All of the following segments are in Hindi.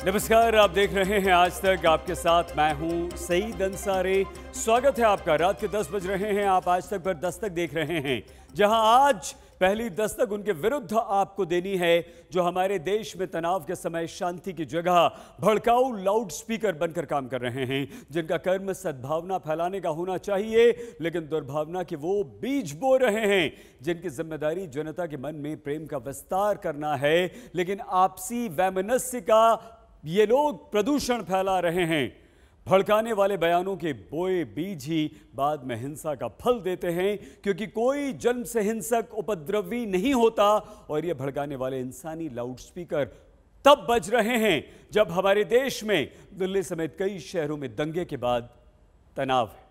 नमस्कार, आप देख रहे हैं आज तक। आपके साथ मैं हूं सईद अंसारी। स्वागत है आपका। रात के 10 बज रहे हैं। आप आज तक पर दस्तक देख रहे हैं, जहां आज पहली दस्तक उनके विरुद्ध आपको देनी है जो हमारे देश में तनाव के समय शांति की जगह भड़काऊ लाउड स्पीकर बनकर काम कर रहे हैं, जिनका कर्म सद्भावना फैलाने का होना चाहिए, लेकिन दुर्भावना के वो बीज बो रहे हैं, जिनकी जिम्मेदारी जनता के मन में प्रेम का विस्तार करना है, लेकिन आपसी वैमनस्य का ये लोग प्रदूषण फैला रहे हैं। भड़काने वाले बयानों के बोए बीज ही बाद में हिंसा का फल देते हैं, क्योंकि कोई जन्म से हिंसक उपद्रवी नहीं होता। और ये भड़काने वाले इंसानी लाउडस्पीकर तब बज रहे हैं जब हमारे देश में दिल्ली समेत कई शहरों में दंगे के बाद तनाव है।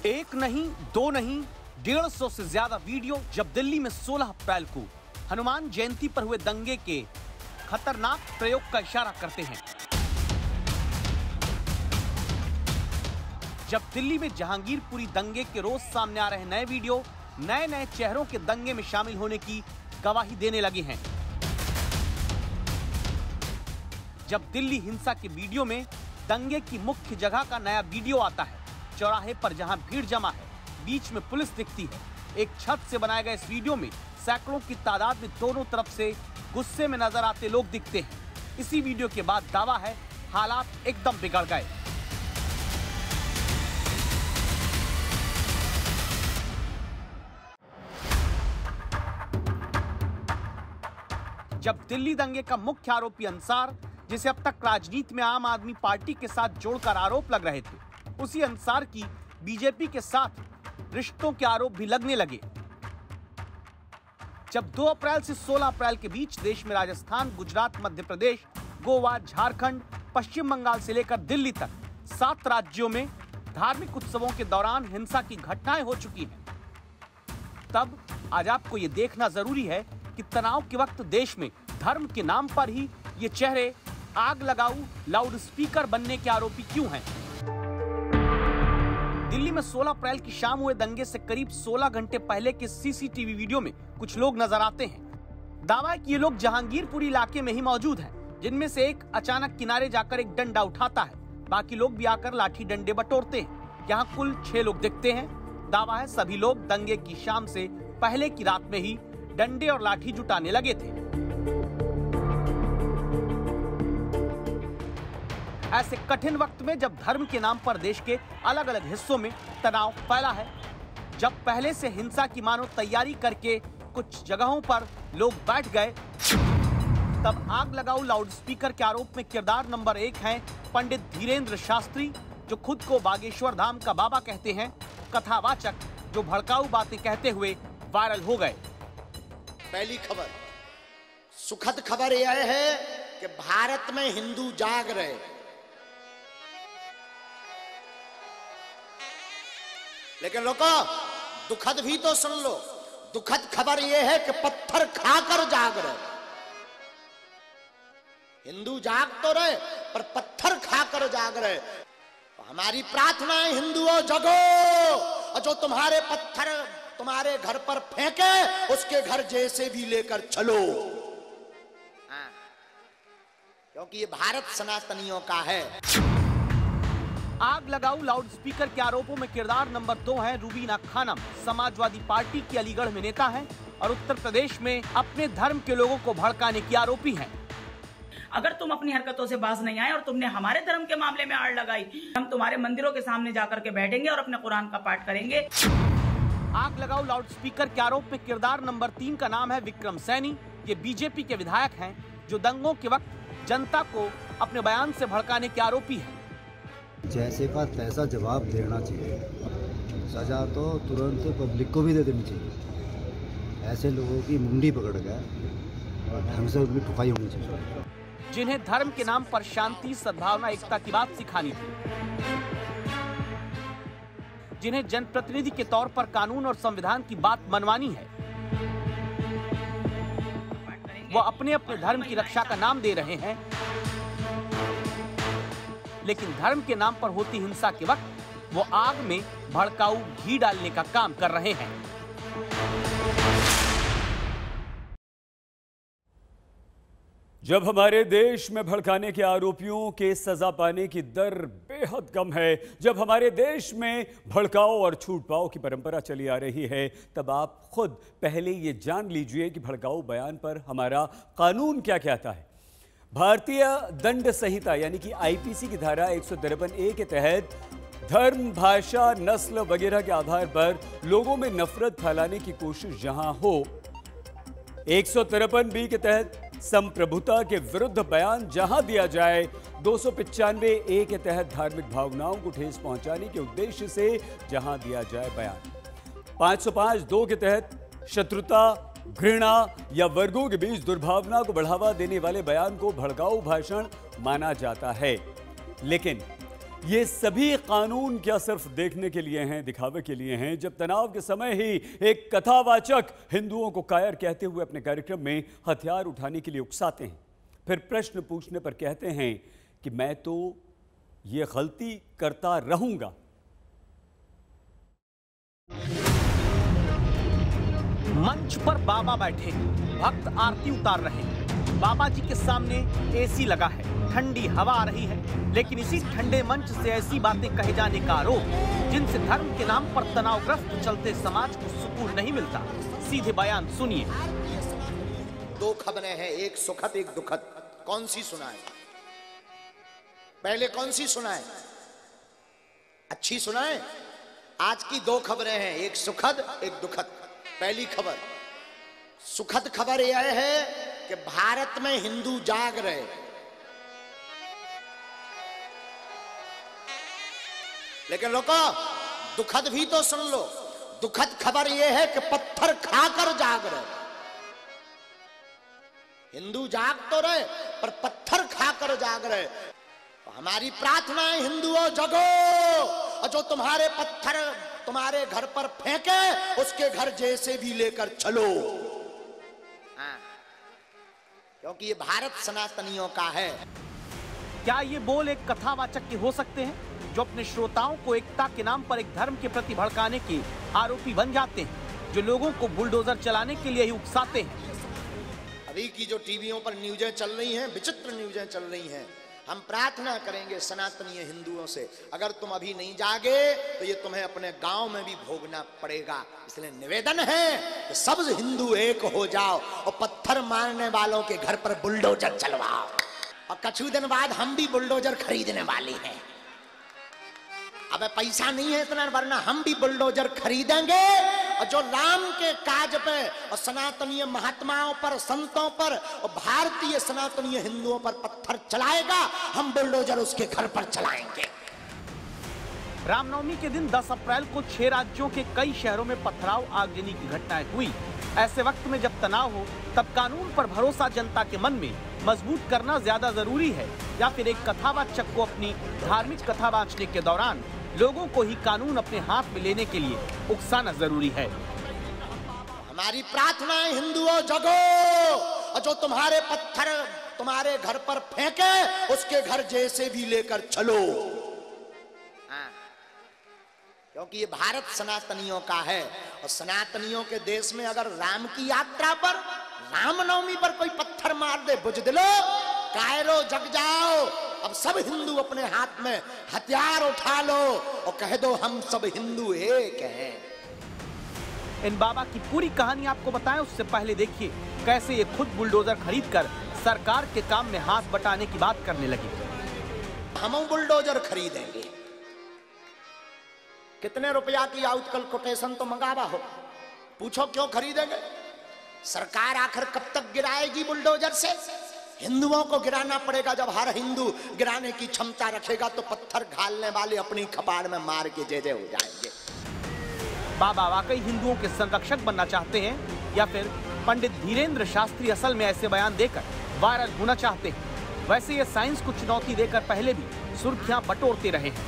एक नहीं, दो नहीं, 150 से ज्यादा वीडियो जब दिल्ली में 16 अप्रैल को हनुमान जयंती पर हुए दंगे के खतरनाक प्रयोग का इशारा करते हैं। जब दिल्ली में जहांगीरपुरी दंगे के रोज सामने आ रहे नए वीडियो नए नए चेहरों के दंगे में शामिल होने की गवाही देने लगे हैं। जब दिल्ली हिंसा के वीडियो में दंगे की मुख्य जगह का नया वीडियो आता है, चौराहे पर जहां भीड़ जमा है, बीच में पुलिस दिखती है। एक छत से बनाए गए इस वीडियो में सैकड़ों की तादाद में दोनों तरफ से गुस्से में नजर आते लोग दिखते हैं। इसी वीडियो के बाद दावा है हालात एकदम बिगड़ गए। जब दिल्ली दंगे का मुख्य आरोपी अंसार, जिसे अब तक राजनीति में आम आदमी पार्टी के साथ जोड़कर आरोप लग रहे थे, उसी अंसार की बीजेपी के साथ रिश्तों के आरोप भी लगने लगे। जब 2 अप्रैल से 16 अप्रैल के बीच देश में राजस्थान, गुजरात, मध्य प्रदेश, गोवा, झारखंड, पश्चिम बंगाल से लेकर दिल्ली तक 7 राज्यों में धार्मिक उत्सवों के दौरान हिंसा की घटनाएं हो चुकी हैं, तब आज आपको ये देखना जरूरी है कि तनाव के वक्त देश में धर्म के नाम पर ही ये चेहरे आग लगाऊ लाउड स्पीकर बनने के आरोपी क्यों हैं। दिल्ली में 16 अप्रैल की शाम हुए दंगे से करीब 16 घंटे पहले के सीसीटीवी वीडियो में कुछ लोग नजर आते हैं। दावा है कि ये लोग जहांगीरपुरी इलाके में ही मौजूद हैं, जिनमें से एक अचानक किनारे जाकर एक डंडा उठाता है, बाकी लोग भी आकर लाठी डंडे बटोरते हैं। यहाँ कुल 6 लोग दिखते हैं। दावा है सभी लोग दंगे की शाम से पहले की रात में ही डंडे और लाठी जुटाने लगे थे। ऐसे कठिन वक्त में जब धर्म के नाम पर देश के अलग अलग हिस्सों में तनाव फैला है, जब पहले से हिंसा की मानो तैयारी करके कुछ जगहों पर लोग बैठ गए, तब आग लगाऊ लाउडस्पीकर के आरोप में किरदार नंबर 1 हैं पंडित धीरेन्द्र शास्त्री, जो खुद को बागेश्वर धाम का बाबा कहते हैं, कथावाचक जो भड़काऊ बातें कहते हुए वायरल हो गए। पहली खबर, सुखद खबर यह है कि भारत में हिंदू जाग रहे। लेकिन लोगों, दुखद भी तो सुन लो। दुखद खबर यह है कि पत्थर खाकर जाग रहे। हिंदू जाग तो रहे पर पत्थर खाकर जाग रहे। तो हमारी प्रार्थना है, हिंदुओं जगो, और जो तुम्हारे पत्थर तुम्हारे घर पर फेंके उसके घर जैसे भी लेकर चलो। क्योंकि ये भारत सनातनियों का है। आग लगाऊ लाउडस्पीकर के आरोपों में किरदार नंबर 2 है रूबीना खानम, समाजवादी पार्टी की अलीगढ़ में नेता हैं और उत्तर प्रदेश में अपने धर्म के लोगों को भड़काने की आरोपी हैं। अगर तुम अपनी हरकतों से बाज नहीं आए और तुमने हमारे धर्म के मामले में आड़ लगाई, हम तुम्हारे मंदिरों के सामने जाकर के बैठेंगे और अपने कुरान का पाठ करेंगे। आग लगाऊ लाउडस्पीकर के आरोप में किरदार नंबर 3 का नाम है विक्रम सैनी। ये बीजेपी के विधायक हैं जो दंगों के वक्त जनता को अपने बयान से भड़काने के आरोपी हैं। जैसे का तैसा जवाब देना चाहिए, सजा तो तुरंत पब्लिक को भी दे देनी चाहिए। ऐसे लोगों की मुंडी पकड़ गया और ढंग से उनकी ठुकाई होनी चाहिए। जिन्हें धर्म के नाम पर शांति, सद्भावना, एकता की बात सिखानी थी। जिन्हें जनप्रतिनिधि के तौर पर कानून और संविधान की बात मनवानी है, वो अपने अपने धर्म की रक्षा का नाम दे रहे हैं, लेकिन धर्म के नाम पर होती हिंसा के वक्त वो आग में भड़काऊ घी डालने का काम कर रहे हैं। जब हमारे देश में भड़काने के आरोपियों के सजा पाने की दर बेहद कम है, जब हमारे देश में भड़काओ और छूट पाओ की परंपरा चली आ रही है, तब आप खुद पहले ये जान लीजिए कि भड़काऊ बयान पर हमारा कानून क्या कहता है। भारतीय दंड संहिता यानी कि आईपीसी की धारा 153A के तहत धर्म, भाषा, नस्ल वगैरह के आधार पर लोगों में नफरत फैलाने की कोशिश जहां हो, 153B के तहत संप्रभुता के विरुद्ध बयान जहां दिया जाए, 295A के तहत धार्मिक भावनाओं को ठेस पहुंचाने के उद्देश्य से जहां दिया जाए बयान, 505(2) के तहत शत्रुता, घृणा या वर्गों के बीच दुर्भावना को बढ़ावा देने वाले बयान को भड़काऊ भाषण माना जाता है। लेकिन ये सभी कानून क्या सिर्फ देखने के लिए हैं, दिखावे के लिए हैं? जब तनाव के समय ही एक कथावाचक हिंदुओं को कायर कहते हुए अपने कार्यक्रम में हथियार उठाने के लिए उकसाते हैं, फिर प्रश्न पूछने पर कहते हैं कि मैं तो ये गलती करता रहूंगा। मंच पर बाबा बैठे, भक्त आरती उतार रहे हैं। बाबा जी के सामने एसी लगा है, ठंडी हवा आ रही है, लेकिन इसी ठंडे मंच से ऐसी बातें कहे जाने का आरोप जिनसे धर्म के नाम पर तनावग्रस्त चलते समाज को सुकून नहीं मिलता। सीधे बयान सुनिए। 2 खबरें हैं, एक सुखद एक दुखद। कौन सी सुनाए? पहले कौन सी सुनाए? अच्छी सुनाए। आज की 2 खबरें हैं, एक सुखद एक दुखद। पहली खबर, सुखद खबर यह है कि भारत में हिंदू जाग रहे। लेकिन लोगों, दुखद भी तो सुन लो। दुखद खबर यह है कि पत्थर खाकर जाग रहे। हिंदू जाग तो रहे पर पत्थर खाकर जाग रहे। तो हमारी प्रार्थना है, हिंदुओं जगो, और जो तुम्हारे पत्थर तुम्हारे घर पर फेंके उसके घर जैसे भी लेकर चलो। हाँ, क्योंकि ये भारत सनातनियों का है। क्या ये बोल एक कथावाचक के हो सकते हैं जो अपने श्रोताओं को एकता के नाम पर एक धर्म के प्रति भड़काने के आरोपी बन जाते हैं, जो लोगों को बुलडोजर चलाने के लिए ही उकसाते हैं? अभी की जो टीवियों पर न्यूज़ें चल रही हैं, विचित्र न्यूज़ें चल रही हैं। हम प्रार्थना करेंगे सनातनीय हिंदुओं से, अगर तुम अभी नहीं जागे तो ये तुम्हें अपने गांव में भी भोगना पड़ेगा। इसलिए निवेदन है कि सब हिंदू एक हो जाओ और पत्थर मारने वालों के घर पर बुलडोजर चलवाओ। और कुछ दिन बाद हम भी बुलडोजर खरीदने वाले हैं। अब पैसा नहीं है इतना, वरना हम भी बुलडोजर खरीदेंगे और जो राम के काज पे और सनातनीय महात्माओं पर, संतों पर और भारतीय सनातनीय हिंदुओं पर पत्थर चलाएगा, हम बुलडोजर उसके घर पर चलाएंगे। रामनवमी के दिन 10 अप्रैल को 6 राज्यों के कई शहरों में पथराव, आगजनी की घटनाएं हुई। ऐसे वक्त में जब तनाव हो, तब कानून पर भरोसा जनता के मन में मजबूत करना ज्यादा जरूरी है, या फिर एक कथावाचक को अपनी धार्मिक कथा बांटने के दौरान लोगों को ही कानून अपने हाथ में लेने के लिए उकसाना जरूरी है? हमारी प्रार्थना है, हिंदुओं जगो, और जो तुम्हारे पत्थर तुम्हारे घर पर फेंके उसके घर जैसे भी लेकर चलो। हाँ, क्योंकि ये भारत सनातनियों का है। और सनातनियों के देश में अगर राम की यात्रा पर, रामनवमी पर कोई पत्थर मार दे, बुझ दिलो, कायरो जग जाओ। अब सब हिंदू अपने हाथ में हथियार उठा लो और कह दो हम सब हिंदू एक हैं। इन बाबा की पूरी कहानी आपको बताएं उससे पहले देखिए कैसे ये खुद बुलडोजर खरीदकर सरकार के काम में हाथ बटाने की बात करने लगे। हम बुलडोजर खरीदेंगे। कितने रुपया की आउटकल कोटेशन तो मंगावा हो, पूछो क्यों खरीदेंगे? सरकार आखिर कब तक गिराएगी बुलडोजर से? हिंदुओं को गिराना पड़ेगा। जब हर हिंदू गिराने की क्षमता रखेगा तो पत्थर घालने वाले अपनी कपाड़ में मार के जे हो जाएंगे। बाबा वाकई हिंदुओं के संरक्षक बनना चाहते हैं, या फिर पंडित धीरेन्द्र शास्त्री असल में ऐसे बयान देकर वायरल होना चाहते हैं? वैसे ये साइंस को चुनौती देकर पहले भी सुर्खियां बटोरते रहे हैं।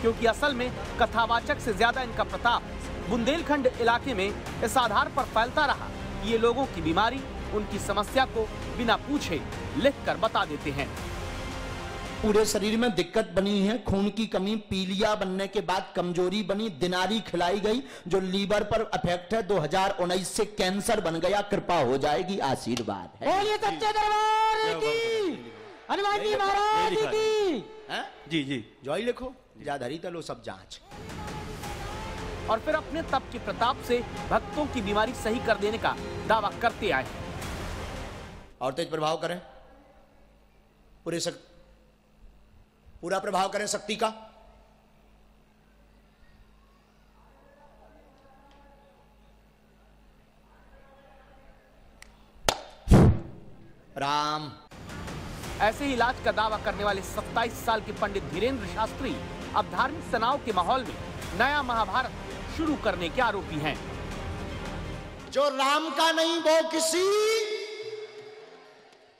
क्योंकि असल में कथावाचक से ज्यादा इनका प्रताप बुंदेलखंड इलाके में इस आधार पर फैलता रहा कि ये लोगों की बीमारी, उनकी समस्या को बिना पूछे लिखकर बता देते हैं। पूरे शरीर में दिक्कत बनी है, खून की कमी, पीलिया बनने के बाद कमजोरी बनी, दिनारी खिलाई गई, जो लीवर पर अफेक्ट है, 2019 से कैंसर बन गया, कृपा हो जाएगी, आशीर्वाद है। बोलिए सच्चे दरबार की, हनुमान जी महाराज की। जी जी जॉय लिखो, जाधरी तलो सब जांच। और फिर अपने तप के प्रताप से भक्तों की बीमारी सही कर देने का दावा करते आए। और तेज प्रभाव करें, पूरा प्रभाव करें शक्ति का। राम। ऐसे ही इलाज का दावा करने वाले 27 साल के पंडित धीरेन्द्र शास्त्री अब धार्मिक तनाव के माहौल में नया महाभारत शुरू करने के आरोपी हैं। जो राम का नहीं वो किसी,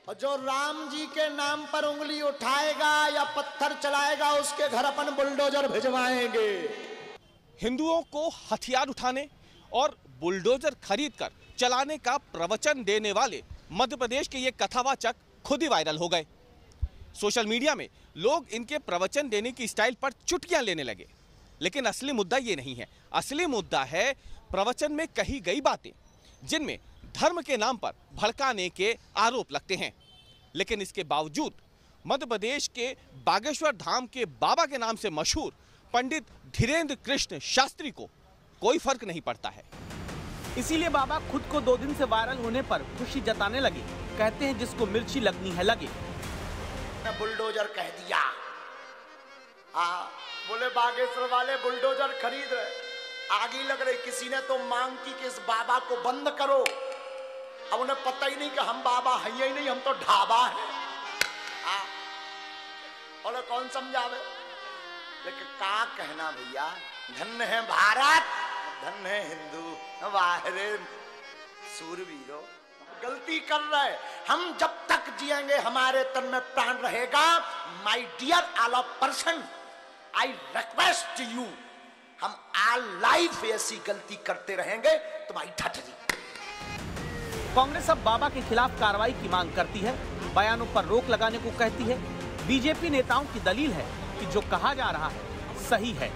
और जो राम जी के नाम पर उंगली उठाएगा या पत्थर चलाएगा उसके घर अपन बुलडोजर भिजवाएंगे। हिंदुओं को हथियार उठाने और बुलडोजर खरीदकर चलाने का प्रवचन देने वाले मध्य प्रदेश के ये कथावाचक खुद ही वायरल हो गए। सोशल मीडिया में लोग इनके प्रवचन देने की स्टाइल पर चुटकियां लेने लगे। लेकिन असली मुद्दा ये नहीं है। असली मुद्दा है प्रवचन में कही गई बातें जिनमें धर्म के नाम पर भड़काने के आरोप लगते हैं। लेकिन इसके बावजूद मध्य प्रदेश के बागेश्वर धाम के बाबा के नाम से मशहूर पंडित धीरेन्द्र कृष्ण शास्त्री को कोई फर्क नहीं पड़ता है। इसीलिए बाबा खुद को 2 दिन से वायरल होने पर खुशी जताने लगे। कहते हैं जिसको मिर्ची लगनी है लगे। बुलडोजर कह दिया, बोले बागेश्वर वाले बुलडोजर खरीद रहे, आगे लग रही, किसी ने तो मांग की कि इस बाबा को बंद करो। अब उन्हें पता ही नहीं कि हम बाबा हैं ही नहीं, हम तो ढाबा है। बोले कौन समझावे, लेकिन क्या कहना भैया, धन्य है भारत, धन्य है हिंदू, वाहरे सूरवीरों। गलती कर रहे, हम जब तक जिएंगे हमारे तन में प्राण रहेगा। My dear all of person, I request you, हम ऑल लाइफ ऐसी गलती करते रहेंगे तुम्हारी ठठरी। कांग्रेस अब बाबा के खिलाफ कार्रवाई की मांग करती है, बयानों पर रोक लगाने को कहती है। बीजेपी नेताओं की दलील है कि जो कहा जा रहा है सही है।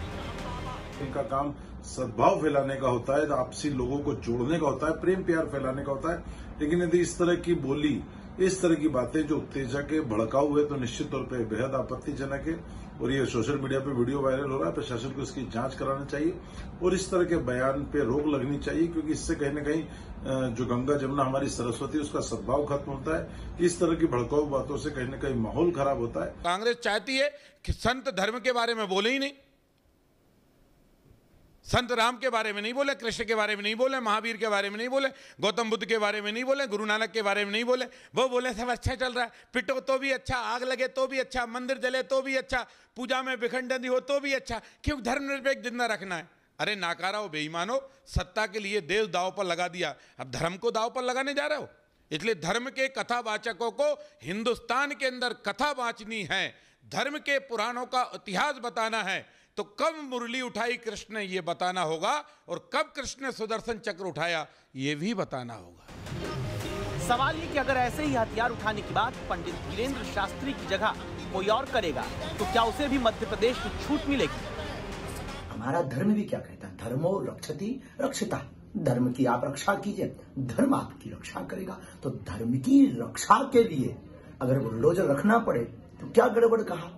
इनका काम सद्भाव फैलाने का होता है, आपसी लोगों को जोड़ने का होता है, प्रेम प्यार फैलाने का होता है। लेकिन यदि इस तरह की बोली, इस तरह की बातें जो उत्तेजक है, भड़काऊ है, तो निश्चित तौर पे बेहद आपत्तिजनक है। और ये सोशल मीडिया पे वीडियो वायरल हो रहा है, प्रशासन को इसकी जांच कराना चाहिए और इस तरह के बयान पे रोक लगनी चाहिए, क्योंकि इससे कहीं न कहीं जो गंगा जमुना हमारी सरस्वती, उसका सद्भाव खत्म होता है। इस तरह की भड़काऊ बातों से कहीं न कहीं माहौल खराब होता है। कांग्रेस चाहती है कि संत धर्म के बारे में बोले ही नहीं, संत राम के बारे में नहीं बोले, कृष्ण के बारे में नहीं बोले, महावीर के बारे में नहीं बोले, गौतम बुद्ध के बारे में नहीं बोले, गुरु नानक के बारे में नहीं बोले। वो बोले सब अच्छा चल रहा है, पिटो तो भी अच्छा, आग लगे तो भी अच्छा, मंदिर जले तो भी अच्छा, पूजा में विखंडन हो तो भी अच्छा, क्यों धर्मनिरपेक्ष जिंदा रखना है। अरे नाकारा हो, बेईमानो, सत्ता के लिए देश दाव पर लगा दिया, अब धर्म को दाव पर लगाने जा रहे हो। इसलिए धर्म के कथावाचकों को हिंदुस्तान के अंदर कथा वाचनी है, धर्म के पुराणों का इतिहास बताना है, तो कब मुरली उठाई कृष्ण ने ये बताना होगा, और कब कृष्ण ने सुदर्शन चक्र उठाया ये भी बताना होगा। सवाल ये कि अगर ऐसे ही हथियार उठाने की बात पंडित धीरेन्द्र शास्त्री की जगह कोई और करेगा तो क्या उसे भी मध्य प्रदेश में छूट मिलेगी? हमारा धर्म भी क्या कहता है, धर्मो रक्षति रक्षिता, धर्म की आप रक्षा कीजिए, धर्म आपकी रक्षा करेगा। तो धर्म की रक्षा के लिए अगर बुलडोजर रखना पड़े तो क्या गड़बड़ कहा।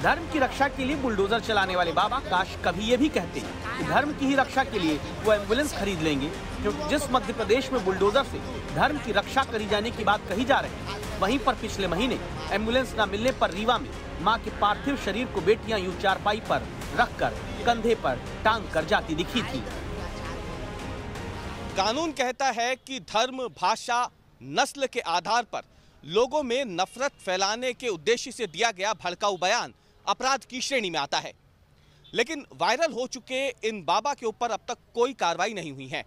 धर्म की रक्षा के लिए बुलडोजर चलाने वाले बाबा काश कभी ये भी कहते कि धर्म की ही रक्षा के लिए वो एम्बुलेंस खरीद लेंगे, क्योंकि जिस मध्य प्रदेश में बुलडोजर से धर्म की रक्षा करी जाने की बात कही जा रही है, वहीं पर पिछले महीने एम्बुलेंस न मिलने पर रीवा में मां के पार्थिव शरीर को बेटियां यूं चारपाई पर रखकर कंधे पर टांग कर जाती दिखी थी। कानून कहता है कि धर्म, भाषा, नस्ल के आधार पर लोगों में नफरत फैलाने के उद्देश्य से दिया गया भड़काऊ बयान अपराध की श्रेणी में आता है। लेकिन वायरल हो चुके इन बाबा के ऊपर अब तक कोई कार्रवाई नहीं हुई है।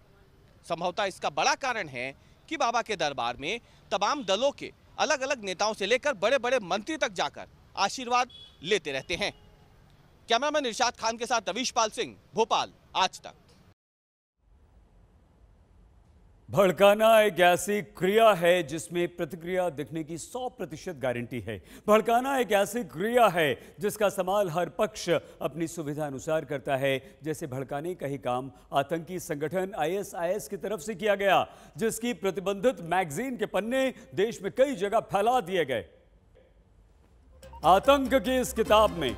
संभवतः इसका बड़ा कारण है कि बाबा के दरबार में तमाम दलों के अलग अलग नेताओं से लेकर बड़े बड़े मंत्री तक जाकर आशीर्वाद लेते रहते हैं। कैमरामैन इरशाद खान के साथ रवीश पाल सिंह, भोपाल, आज तक। भड़काना एक ऐसी क्रिया है जिसमें प्रतिक्रिया दिखने की 100% गारंटी है। भड़काना एक ऐसी क्रिया है जिसका इस्तेमाल हर पक्ष अपनी सुविधा अनुसार करता है। जैसे भड़काने का ही काम आतंकी संगठन ISIS की तरफ से किया गया, जिसकी प्रतिबंधित मैगजीन के पन्ने देश में कई जगह फैला दिए गए। आतंक की इस किताब में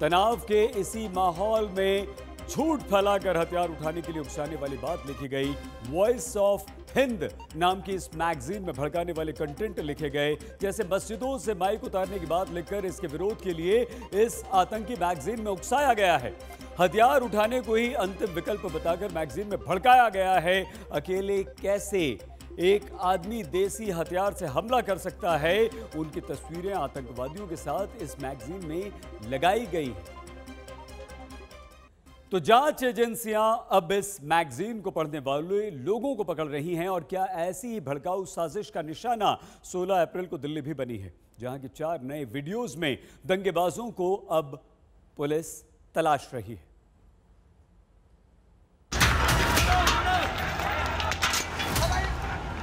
तनाव के इसी माहौल में झूठ फैलाकर हथियार उठाने के लिए उकसाने वाली बात लिखी गई। वॉइस ऑफ हिंद नाम की इस मैगजीन में भड़काने वाले कंटेंट लिखे गए, जैसे मस्जिदों से माइक उतारने की बात लिखकर इसके विरोध के लिए इस आतंकी मैगजीन में उकसाया गया है। हथियार उठाने को ही अंतिम विकल्प बताकर मैगजीन में भड़काया गया है। अकेले कैसे एक आदमी देसी हथियार से हमला कर सकता है, उनकी तस्वीरें आतंकवादियों के साथ इस मैगजीन में लगाई गई हैं। तो जांच एजेंसियां अब इस मैगजीन को पढ़ने वाले लोगों को पकड़ रही हैं। और क्या ऐसी ही भड़काऊ साजिश का निशाना 16 अप्रैल को दिल्ली भी बनी है, जहां की 4 नए वीडियोस में दंगेबाजों को अब पुलिस तलाश रही है।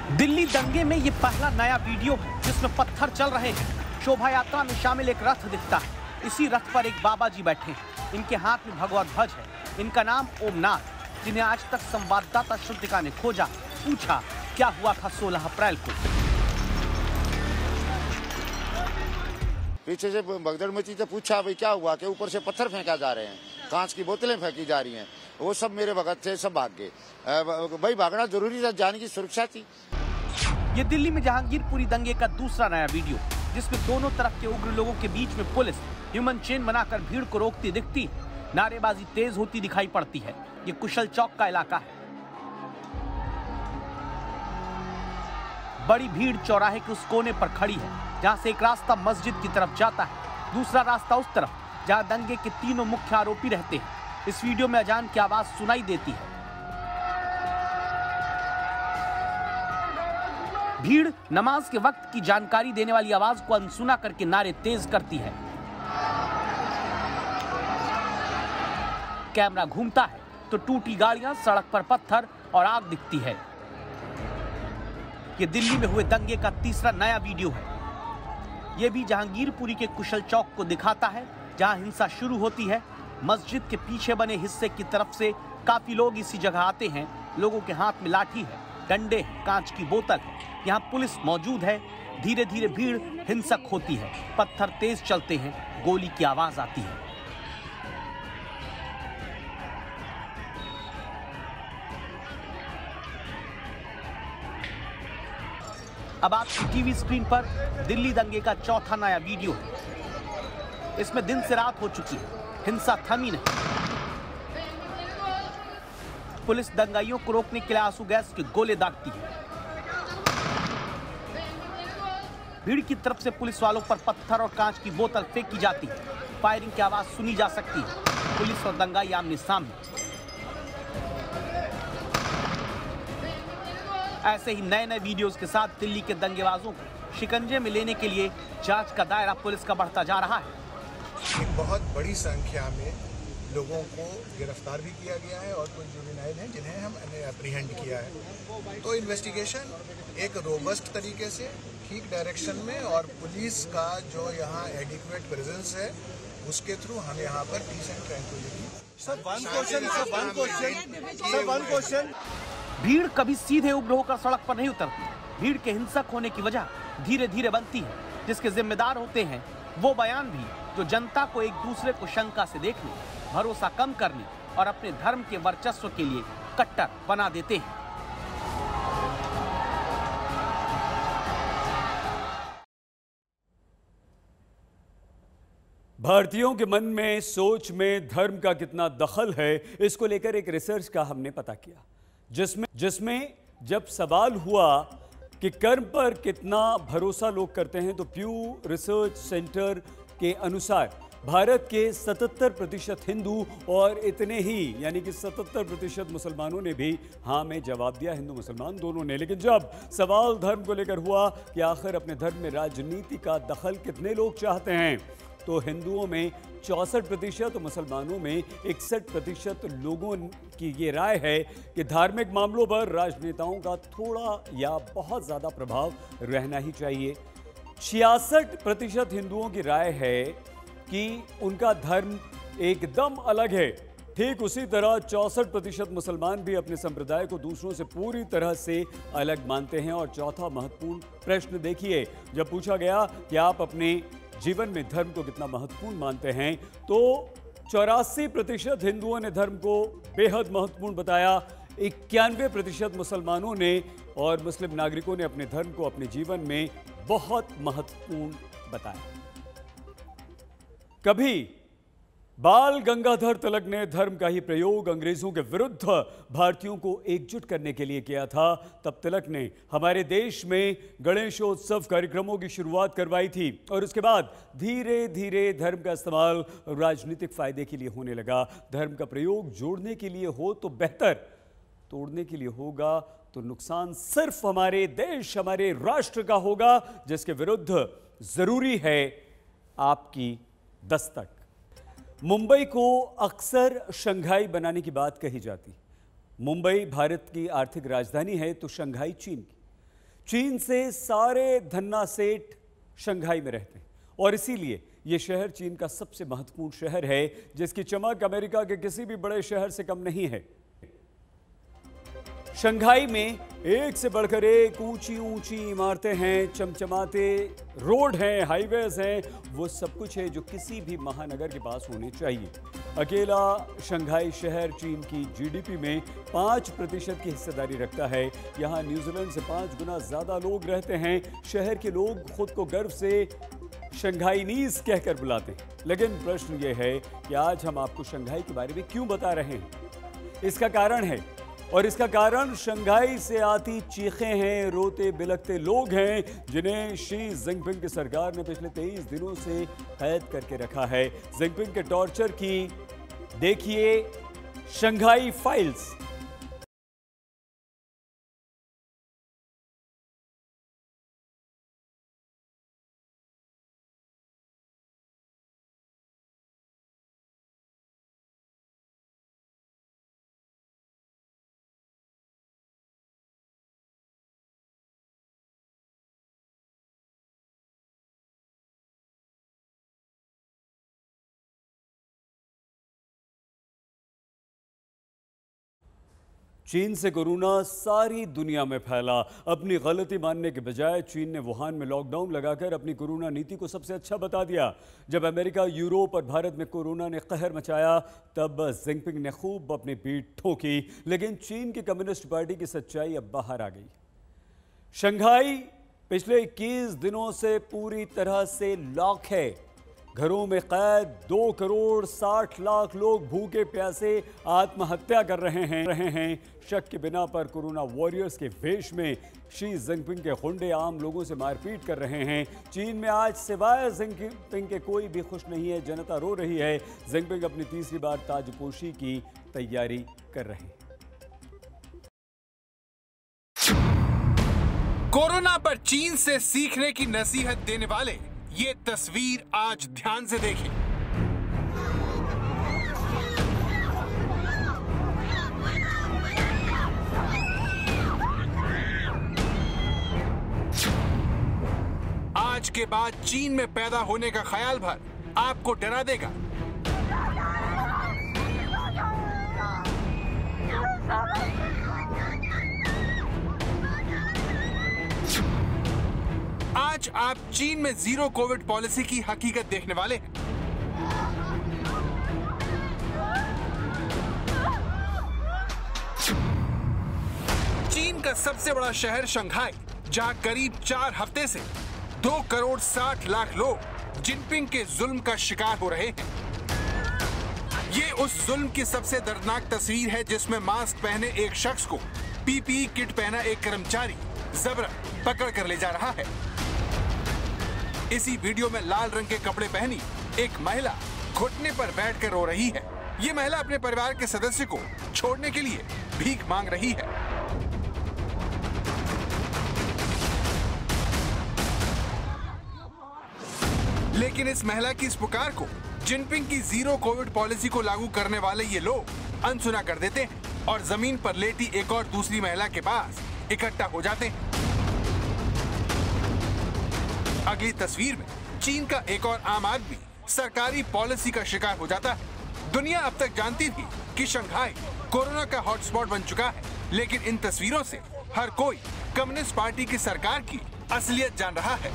दिल्ली दंगे में ये पहला नया वीडियो है जिसमें पत्थर चल रहे हैं। शोभा यात्रा में शामिल एक रथ दिखता है। इसी रथ पर एक बाबा जी बैठे हैं। इनके हाथ में भगवा ध्वज है। इनका नाम ओमनाथ, जिन्हें आज तक संवाददाता श्रुतिका ने खोजा, पूछा क्या हुआ था 16 अप्रैल को। पीछे से भगदड़ मची तो पूछा भाई क्या हुआ, के ऊपर से पत्थर फेंका जा रहे हैं, कांच की बोतलें फेंकी जा रही हैं। वो सब मेरे भगत थे, सब भाग गए। भाई भागना जरूरी था, जान की सुरक्षा थी। ये दिल्ली में जहांगीरपुरी दंगे का दूसरा नया वीडियो, जिसमें दोनों तरफ के उग्र लोगों के बीच में पुलिस ह्यूमन चेन बनाकर भीड़ को रोकती दिखती है। नारेबाजी तेज होती दिखाई पड़ती है। ये कुशल चौक का इलाका है। बड़ी भीड़ चौराहे के उस कोने पर खड़ी है जहां से एक रास्ता मस्जिद की तरफ जाता है, दूसरा रास्ता उस तरफ जहां दंगे के तीनों मुख्य आरोपी रहते हैं। इस वीडियो में अजान की आवाज सुनाई देती है। भीड़ नमाज के वक्त की जानकारी देने वाली आवाज को अनसुना करके नारे तेज करती है। कैमरा घूमता है तो टूटी गाड़ियां, सड़क पर पत्थर और आग दिखती है। यह दिल्ली में हुए दंगे का तीसरा नया वीडियो है। यह भी जहांगीरपुरी के कुशल चौक को दिखाता है जहां हिंसा शुरू होती है। मस्जिद के पीछे बने हिस्से की तरफ से काफी लोग इसी जगह आते हैं। लोगों के हाथ में लाठी है, डंडे, कांच की बोतल है। यहाँ पुलिस मौजूद है। धीरे धीरे भीड़ हिंसक होती है। पत्थर तेज चलते हैं, गोली की आवाज आती है। अब आपकी टीवी स्क्रीन पर दिल्ली दंगे का चौथा नया वीडियो है। इसमें दिन से रात हो चुकी है, हिंसा थमी नहीं। पुलिस दंगाइयों को रोकने के लिए आंसू गैस के गोले दागती है। भीड़ की तरफ से पुलिस वालों पर पत्थर और कांच की बोतल फेंकी जाती है। फायरिंग की आवाज सुनी जा सकती है। पुलिस और दंगाई आमने सामने। ऐसे ही नए नए वीडियोस के साथ दिल्ली के दंगेबाजों को शिकंजे में लेने के लिए जांच का दायरा पुलिस का बढ़ता जा रहा है। एक बहुत बड़ी संख्या में लोगों को गिरफ्तार भी किया गया है और कुछ जुवेनाइल हैं जिन्हें हमने अप्रीहेंड किया है। तो इन्वेस्टिगेशन एक रोबस्ट तरीके से ठीक डायरेक्शन में, और पुलिस का जो यहाँ एडिक्वेट प्रेजेंस है उसके थ्रू हम यहाँ पर पीस एंड ट्रैंक्विलिटी। भीड़ कभी सीधे उग्र होकर सड़क पर नहीं उतरती। भीड़ के हिंसक होने की वजह धीरे धीरे बनती है, जिसके जिम्मेदार होते हैं वो बयान भी जो जनता को एक दूसरे को शंका से देखने, भरोसा कम करने और अपने धर्म के वर्चस्व के लिए कट्टर बना देते हैं। भारतीयों के मन में, सोच में धर्म का कितना दखल है, इसको लेकर एक रिसर्च का हमने पता किया, जिसमें जब सवाल हुआ कि कर्म पर कितना भरोसा लोग करते हैं, तो प्यू रिसर्च सेंटर के अनुसार भारत के 77% हिंदू और इतने ही यानी कि 77% मुसलमानों ने भी हाँ में जवाब दिया, हिंदू मुसलमान दोनों ने। लेकिन जब सवाल धर्म को लेकर हुआ कि आखिर अपने धर्म में राजनीति का दखल कितने लोग चाहते हैं, तो हिंदुओं में 64% तो मुसलमानों में 61% लोगों की ये राय है कि धार्मिक मामलों पर राजनेताओं का थोड़ा या बहुत ज्यादा प्रभाव रहना ही चाहिए। 66% हिंदुओं की राय है कि उनका धर्म एकदम अलग है। ठीक उसी तरह 64% मुसलमान भी अपने संप्रदाय को दूसरों से पूरी तरह से अलग मानते हैं। और चौथा महत्वपूर्ण प्रश्न देखिए, जब पूछा गया कि आप अपने जीवन में धर्म को कितना महत्वपूर्ण मानते हैं, तो 84% हिंदुओं ने धर्म को बेहद महत्वपूर्ण बताया। 91% मुसलमानों ने और मुस्लिम नागरिकों ने अपने धर्म को अपने जीवन में बहुत महत्वपूर्ण बताया। कभी बाल गंगाधर तिलक ने धर्म का ही प्रयोग अंग्रेजों के विरुद्ध भारतीयों को एकजुट करने के लिए किया था। तब तिलक ने हमारे देश में गणेशोत्सव कार्यक्रमों की शुरुआत करवाई थी और उसके बाद धीरे धीरे धर्म का इस्तेमाल राजनीतिक फायदे के लिए होने लगा। धर्म का प्रयोग जोड़ने के लिए हो तो बेहतर, तोड़ने के लिए होगा तो नुकसान सिर्फ हमारे देश, हमारे राष्ट्र का होगा, जिसके विरुद्ध जरूरी है आपकी दस्तक। मुंबई को अक्सर शंघाई बनाने की बात कही जाती। मुंबई भारत की आर्थिक राजधानी है तो शंघाई चीन की। चीन से सारे धन्ना सेठ शंघाई में रहते हैं और इसीलिए यह शहर चीन का सबसे महत्वपूर्ण शहर है, जिसकी चमक अमेरिका के किसी भी बड़े शहर से कम नहीं है। शंघाई में एक से बढ़कर एक ऊंची ऊंची इमारतें हैं, चमचमाते रोड हैं, हाईवेज हैं, वो सब कुछ है जो किसी भी महानगर के पास होने चाहिए। अकेला शंघाई शहर चीन की जीडीपी में 5% की हिस्सेदारी रखता है। यहाँ न्यूजीलैंड से 5 गुना ज्यादा लोग रहते हैं। शहर के लोग खुद को गर्व से शंघाईनीज कहकर बुलाते हैं। लेकिन प्रश्न ये है कि आज हम आपको शंघाई के बारे में क्यों बता रहे हैं। इसका कारण है, और इसका कारण शंघाई से आती चीखें हैं, रोते बिलखते लोग हैं, जिन्हें शी जिनपिंग की सरकार ने पिछले 23 दिनों से कैद करके रखा है। जिनपिंग के टॉर्चर की देखिए शंघाई फाइल्स। चीन से कोरोना सारी दुनिया में फैला। अपनी गलती मानने के बजाय चीन ने वुहान में लॉकडाउन लगाकर अपनी कोरोना नीति को सबसे अच्छा बता दिया। जब अमेरिका, यूरोप और भारत में कोरोना ने कहर मचाया, तब जिनपिंग ने खूब अपनी पीठ ठोकी। लेकिन चीन की कम्युनिस्ट पार्टी की सच्चाई अब बाहर आ गई। शंघाई पिछले 21 दिनों से पूरी तरह से लॉक है। घरों में कैद 2 करोड़ 60 लाख लोग भूखे प्यासे आत्महत्या कर रहे हैं। शक के बिना पर कोरोना वॉरियर्स के वेश में शी जिनपिंग के गुंडे आम लोगों से मारपीट कर रहे हैं। चीन में आज सिवाय जिनपिंग के कोई भी खुश नहीं है। जनता रो रही है। जिनपिंग अपनी तीसरी बार ताजपोशी की तैयारी कर रहे हैं। कोरोना पर चीन से सीखने की नसीहत देने वाले ये तस्वीर आज ध्यान से देखें। आज के बाद चीन में पैदा होने का ख्याल भर आपको डरा देगा। आज आप चीन में जीरो कोविड पॉलिसी की हकीकत देखने वाले हैं। चीन का सबसे बड़ा शहर शंघाई, जहां करीब 4 हफ्ते से 2 करोड़ 60 लाख लोग जिनपिंग के जुल्म का शिकार हो रहे हैं। ये उस जुल्म की सबसे दर्दनाक तस्वीर है, जिसमें मास्क पहने एक शख्स को पीपीई किट पहना एक कर्मचारी जबरन पकड़ कर ले जा रहा है। इसी वीडियो में लाल रंग के कपड़े पहनी एक महिला घुटने पर बैठकर रो रही है। ये महिला अपने परिवार के सदस्य को छोड़ने के लिए भीख मांग रही है। लेकिन इस महिला की इस पुकार को जिनपिंग की जीरो कोविड पॉलिसी को लागू करने वाले ये लोग अनसुना कर देते हैं और जमीन पर लेटी एक और दूसरी महिला के पास इकट्ठा हो जाते हैं। अगली तस्वीर में चीन का एक और आम आदमी सरकारी पॉलिसी का शिकार हो जाता है। दुनिया अब तक जानती थी कि शंघाई कोरोना का हॉटस्पॉट बन चुका है, लेकिन इन तस्वीरों से हर कोई कम्युनिस्ट पार्टी की सरकार की असलियत जान रहा है।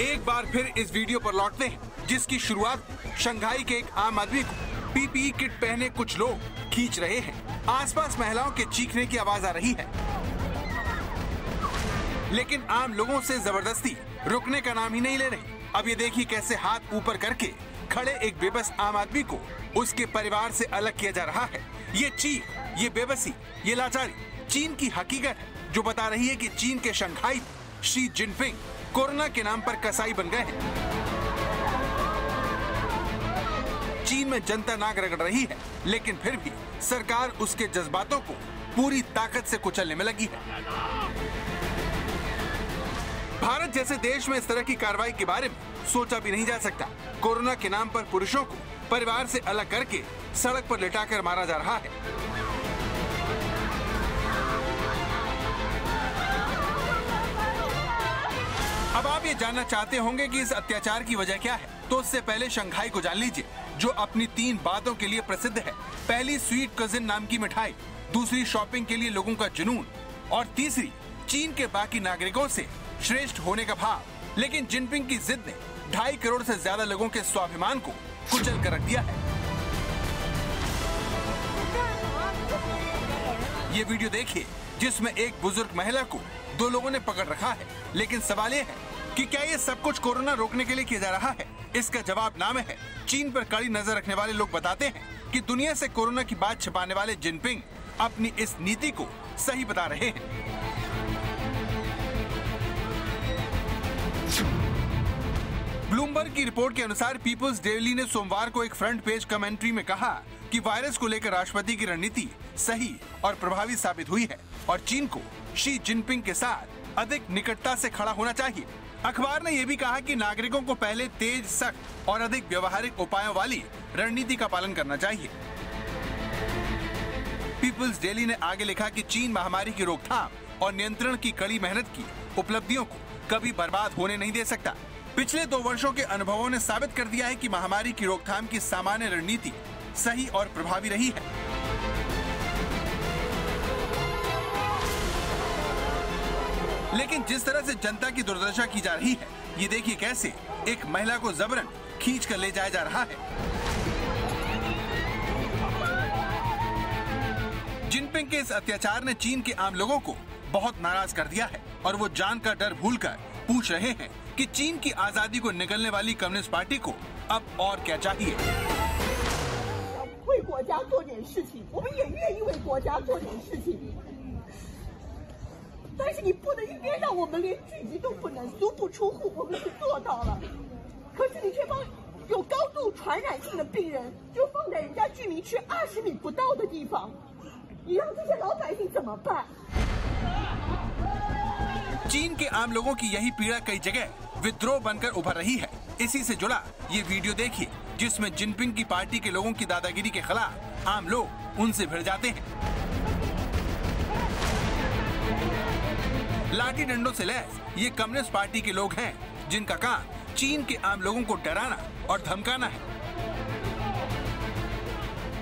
एक बार फिर इस वीडियो पर लौटते हैं, जिसकी शुरुआत शंघाई के एक आम आदमी को पीपीई किट पहने कुछ लोग खींच रहे हैं। आसपास महिलाओं के चीखने की आवाज आ रही है, लेकिन आम लोगों से जबरदस्ती रुकने का नाम ही नहीं ले रही। अब ये देखिए कैसे हाथ ऊपर करके खड़े एक बेबस आम आदमी को उसके परिवार से अलग किया जा रहा है। ये चीख, ये बेबसी, ये लाचारी चीन की हकीकत है, जो बता रही है कि चीन के शंघाई शी जिनपिंग कोरोना के नाम पर कसाई बन गए हैं। चीन में जनता नाक रगड़ रही है, लेकिन फिर भी सरकार उसके जज्बातों को पूरी ताकत से कुचलने में लगी है। भारत जैसे देश में इस तरह की कार्रवाई के बारे में सोचा भी नहीं जा सकता। कोरोना के नाम पर पुरुषों को परिवार से अलग करके सड़क पर लिटाकर मारा जा रहा है। अब आप ये जानना चाहते होंगे कि इस अत्याचार की वजह क्या है, तो उससे पहले शंघाई को जान लीजिए, जो अपनी 3 बातों के लिए प्रसिद्ध है। पहली स्वीट कजिन नाम की मिठाई, दूसरी शॉपिंग के लिए लोगों का जुनून और तीसरी चीन के बाकी नागरिकों से श्रेष्ठ होने का भाव। लेकिन जिनपिंग की जिद ने 2.5 करोड़ से ज्यादा लोगों के स्वाभिमान को कुचल कर रख दिया है। ये वीडियो देखिए, जिसमें एक बुजुर्ग महिला को 2 लोगों ने पकड़ रखा है। लेकिन सवाल ये है कि क्या ये सब कुछ कोरोना रोकने के लिए किया जा रहा है? इसका जवाब ना में है। चीन पर कड़ी नजर रखने वाले लोग बताते हैं कि दुनिया से कोरोना की बात छिपाने वाले जिनपिंग अपनी इस नीति को सही बता रहे हैं। ब्लूमबर्ग की रिपोर्ट के अनुसार पीपल्स डेली ने सोमवार को एक फ्रंट पेज कमेंट्री में कहा कि वायरस को लेकर राष्ट्रपति की रणनीति सही और प्रभावी साबित हुई है और चीन को शी जिनपिंग के साथ अधिक निकटता से खड़ा होना चाहिए। अखबार ने यह भी कहा कि नागरिकों को पहले तेज, सख्त और अधिक व्यवहारिक उपायों वाली रणनीति का पालन करना चाहिए। पीपल्स डेली ने आगे लिखा कि चीन महामारी की रोकथाम और नियंत्रण की कड़ी मेहनत की उपलब्धियों को कभी बर्बाद होने नहीं दे सकता। पिछले 2 वर्षों के अनुभवों ने साबित कर दिया है कि महामारी की रोकथाम की सामान्य रणनीति सही और प्रभावी रही है। लेकिन जिस तरह से जनता की दुर्दशा की जा रही है, ये देखिए कैसे एक महिला को जबरन खींच कर ले जाया जा रहा है। जिनपिंग के इस अत्याचार ने चीन के आम लोगों को बहुत नाराज कर दिया है और वो जान का डर भूलकर पूछ रहे हैं कि चीन की आजादी को निगलने वाली कम्युनिस्ट पार्टी को अब और क्या चाहिए। चीन के आम लोगों की यही पीड़ा कई जगह विद्रोह बनकर उभर रही है। इसी से जुड़ा ये वीडियो देखिए, जिसमें जिनपिंग की पार्टी के लोगों की दादागिरी के खिलाफ आम लोग उनसे भिड़ जाते हैं। लाठी डंडों से लैस ये कम्युनिस्ट पार्टी के लोग हैं, जिनका काम चीन के आम लोगों को डराना और धमकाना है।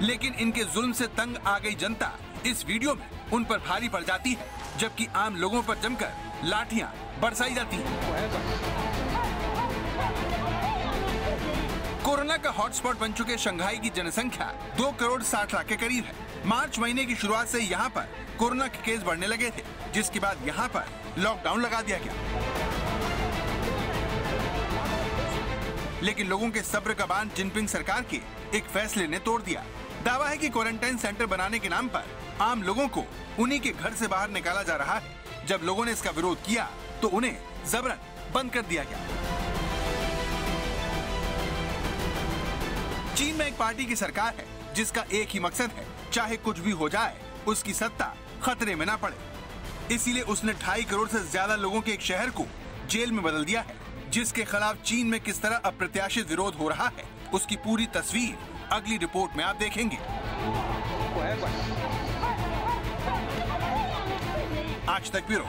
लेकिन इनके जुल्म से तंग आ गई जनता इस वीडियो में उन पर भारी पड़ जाती है, जबकि आम लोगों पर जमकर लाठियां बरसाई जाती हैं। कोरोना का हॉटस्पॉट बन चुके शंघाई की जनसंख्या 2 करोड़ 60 लाख के करीब है। मार्च महीने की शुरुआत से यहाँ पर कोरोना के केस बढ़ने लगे थे, जिसके बाद यहाँ पर लॉकडाउन लगा दिया गया। लेकिन लोगों के सब्र का बांध जिनपिंग सरकार के एक फैसले ने तोड़ दिया। दावा है कि क्वारंटाइन सेंटर बनाने के नाम पर आम लोगों को उन्हीं के घर से बाहर निकाला जा रहा है। जब लोगों ने इसका विरोध किया तो उन्हें जबरन बंद कर दिया गया। चीन में एक पार्टी की सरकार है जिसका एक ही मकसद है, चाहे कुछ भी हो जाए उसकी सत्ता खतरे में ना पड़े। इसीलिए उसने 2.5 करोड़ से ज्यादा लोगों के एक शहर को जेल में बदल दिया है, जिसके खिलाफ चीन में किस तरह अप्रत्याशित विरोध हो रहा है, उसकी पूरी तस्वीर अगली रिपोर्ट में आप देखेंगे। आज तक ब्यूरो।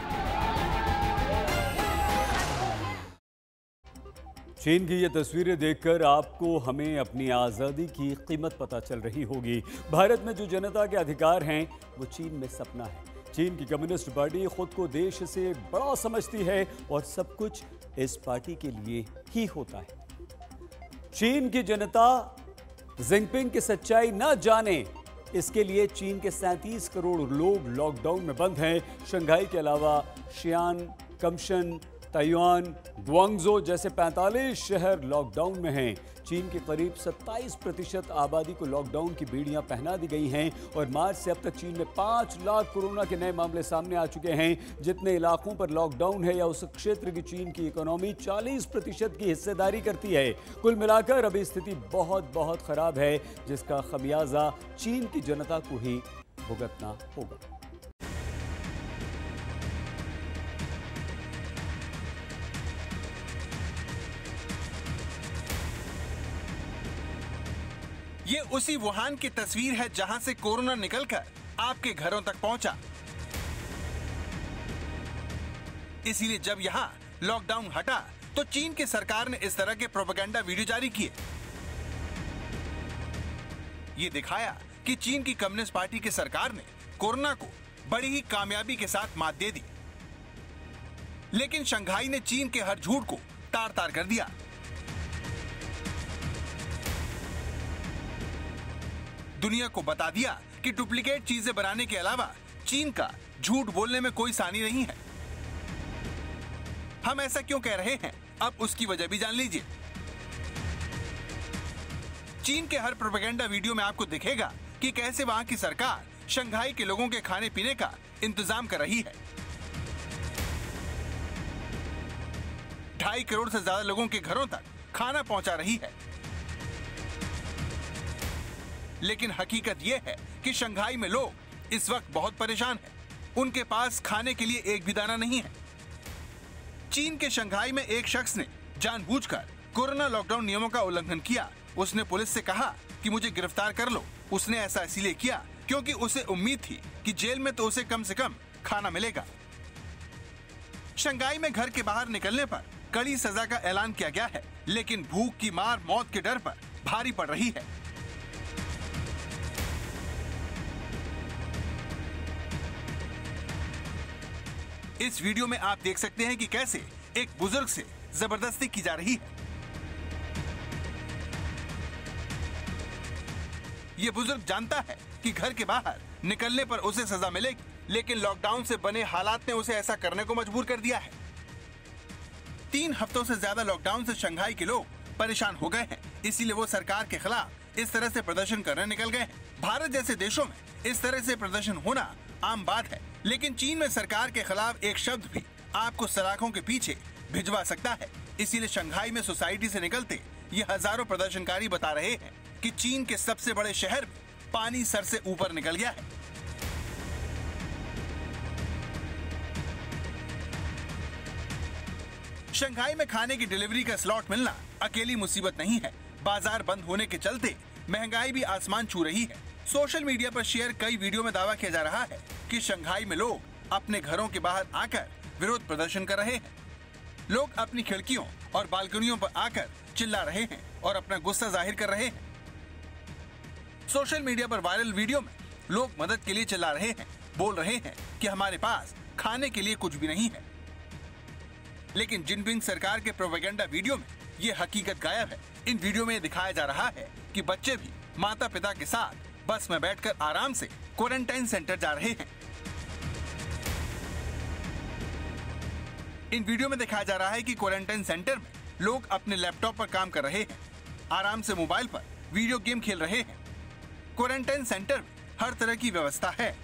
चीन की ये तस्वीरें देखकर आपको हमें अपनी आज़ादी की कीमत पता चल रही होगी। भारत में जो जनता के अधिकार हैं वो चीन में सपना है। चीन की कम्युनिस्ट पार्टी खुद को देश से बड़ा समझती है और सब कुछ इस पार्टी के लिए ही होता है। चीन की जनता जिनपिंग की सच्चाई न जाने, इसके लिए चीन के 37 करोड़ लोग लॉकडाउन में बंद हैं। शंघाई के अलावा शियान, कमशन, ताइवान, ग्वांगझो जैसे 45 शहर लॉकडाउन में हैं। चीन के करीब 27% आबादी को लॉकडाउन की बेड़ियां पहना दी गई हैं और मार्च से अब तक चीन में 5 लाख कोरोना के नए मामले सामने आ चुके हैं। जितने इलाकों पर लॉकडाउन है या उस क्षेत्र की चीन की इकोनॉमी 40% की हिस्सेदारी करती है। कुल मिलाकर अभी स्थिति बहुत खराब है, जिसका खमियाजा चीन की जनता को ही भुगतना होगा। ये उसी वुहान की तस्वीर है जहां से कोरोना निकलकर आपके घरों तक पहुंचा। इसीलिए जब यहां लॉकडाउन हटा तो चीन की सरकार ने इस तरह के प्रोपेगेंडा वीडियो जारी किए। ये दिखाया कि चीन की कम्युनिस्ट पार्टी की सरकार ने कोरोना को बड़ी ही कामयाबी के साथ मात दे दी। लेकिन शंघाई ने चीन के हर झूठ को तार-तार कर दिया। दुनिया को बता दिया कि डुप्लीकेट चीजें बनाने के अलावा चीन का झूठ बोलने में कोई सानी नहीं है। हम ऐसा क्यों कह रहे हैं, अब उसकी वजह भी जान लीजिए। चीन के हर प्रोपेगेंडा वीडियो में आपको दिखेगा कि कैसे वहां की सरकार शंघाई के लोगों के खाने पीने का इंतजाम कर रही है। 2.5 करोड़ से ज्यादा लोगों के घरों तक खाना पहुंचा रही है। लेकिन हकीकत यह है कि शंघाई में लोग इस वक्त बहुत परेशान हैं। उनके पास खाने के लिए एक भी दाना नहीं है। चीन के शंघाई में एक शख्स ने जानबूझकर कोरोना लॉकडाउन नियमों का उल्लंघन किया। उसने पुलिस से कहा कि मुझे गिरफ्तार कर लो। उसने ऐसा इसलिए किया क्योंकि उसे उम्मीद थी कि जेल में तो उसे कम से कम खाना मिलेगा। शंघाई में घर के बाहर निकलने पर कड़ी सजा का ऐलान किया गया है, लेकिन भूख की मार मौत के डर पर भारी पड़ रही है। इस वीडियो में आप देख सकते हैं कि कैसे एक बुजुर्ग से जबरदस्ती की जा रही है। ये बुजुर्ग जानता है कि घर के बाहर निकलने पर उसे सजा मिलेगी, लेकिन लॉकडाउन से बने हालात ने उसे ऐसा करने को मजबूर कर दिया है। 3 हफ्तों से ज्यादा लॉकडाउन से शंघाई के लोग परेशान हो गए हैं, इसीलिए वो सरकार के खिलाफ इस तरह से प्रदर्शन करने निकल गए हैं। भारत जैसे देशों में इस तरह से प्रदर्शन होना आम बात है, लेकिन चीन में सरकार के खिलाफ एक शब्द भी आपको सलाखों के पीछे भिजवा सकता है। इसीलिए शंघाई में सोसाइटी से निकलते ये हजारों प्रदर्शनकारी बता रहे हैं कि चीन के सबसे बड़े शहर में पानी सर से ऊपर निकल गया है। शंघाई में खाने की डिलीवरी का स्लॉट मिलना अकेली मुसीबत नहीं है। बाजार बंद होने के चलते महंगाई भी आसमान छू रही है। सोशल मीडिया पर शेयर कई वीडियो में दावा किया जा रहा है कि शंघाई में लोग अपने घरों के बाहर आकर विरोध प्रदर्शन कर रहे हैं। लोग अपनी खिड़कियों और बालकनियों पर आकर चिल्ला रहे हैं और अपना गुस्सा जाहिर कर रहे हैं। सोशल मीडिया पर वायरल वीडियो में लोग मदद के लिए चिल्ला रहे हैं, बोल रहे हैं कि हमारे पास खाने के लिए कुछ भी नहीं है। लेकिन जिनपिंग सरकार के प्रोपेगेंडा वीडियो में ये हकीकत गायब है। इन वीडियो में दिखाया जा रहा है कि बच्चे भी माता पिता के साथ बस में बैठकर आराम से क्वारंटाइन सेंटर जा रहे हैं। इन वीडियो में दिखाया जा रहा है कि क्वारंटाइन सेंटर में लोग अपने लैपटॉप पर काम कर रहे हैं, आराम से मोबाइल पर वीडियो गेम खेल रहे हैं। क्वारंटाइन सेंटर में हर तरह की व्यवस्था है,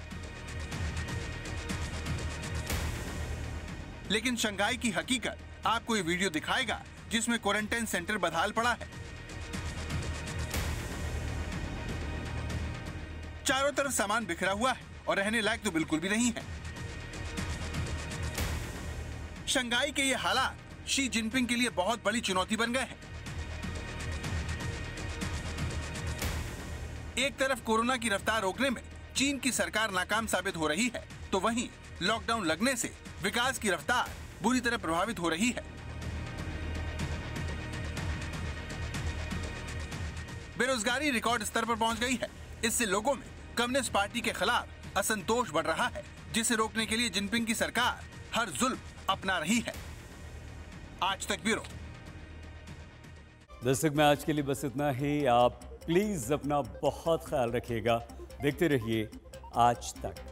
लेकिन शंघाई की हकीकत आपको ये वीडियो दिखाएगा जिसमें क्वारंटाइन सेंटर बदहाल पड़ा है। चारों तरफ सामान बिखरा हुआ है और रहने लायक तो बिल्कुल भी नहीं है। शंघाई के ये हालात शी जिनपिंग के लिए बहुत बड़ी चुनौती बन गए हैं। एक तरफ कोरोना की रफ्तार रोकने में चीन की सरकार नाकाम साबित हो रही है, तो वहीं लॉकडाउन लगने से विकास की रफ्तार बुरी तरह प्रभावित हो रही है। बेरोजगारी रिकॉर्ड स्तर पर पहुंच गई है। इससे लोगों में कम्युनिस्ट पार्टी के खिलाफ असंतोष बढ़ रहा है, जिसे रोकने के लिए जिनपिंग की सरकार हर जुल्म अपना रही है। आज तक ब्यूरो। दस्तक में आज के लिए बस इतना ही। आप प्लीज अपना बहुत ख्याल रखिएगा। देखते रहिए आज तक।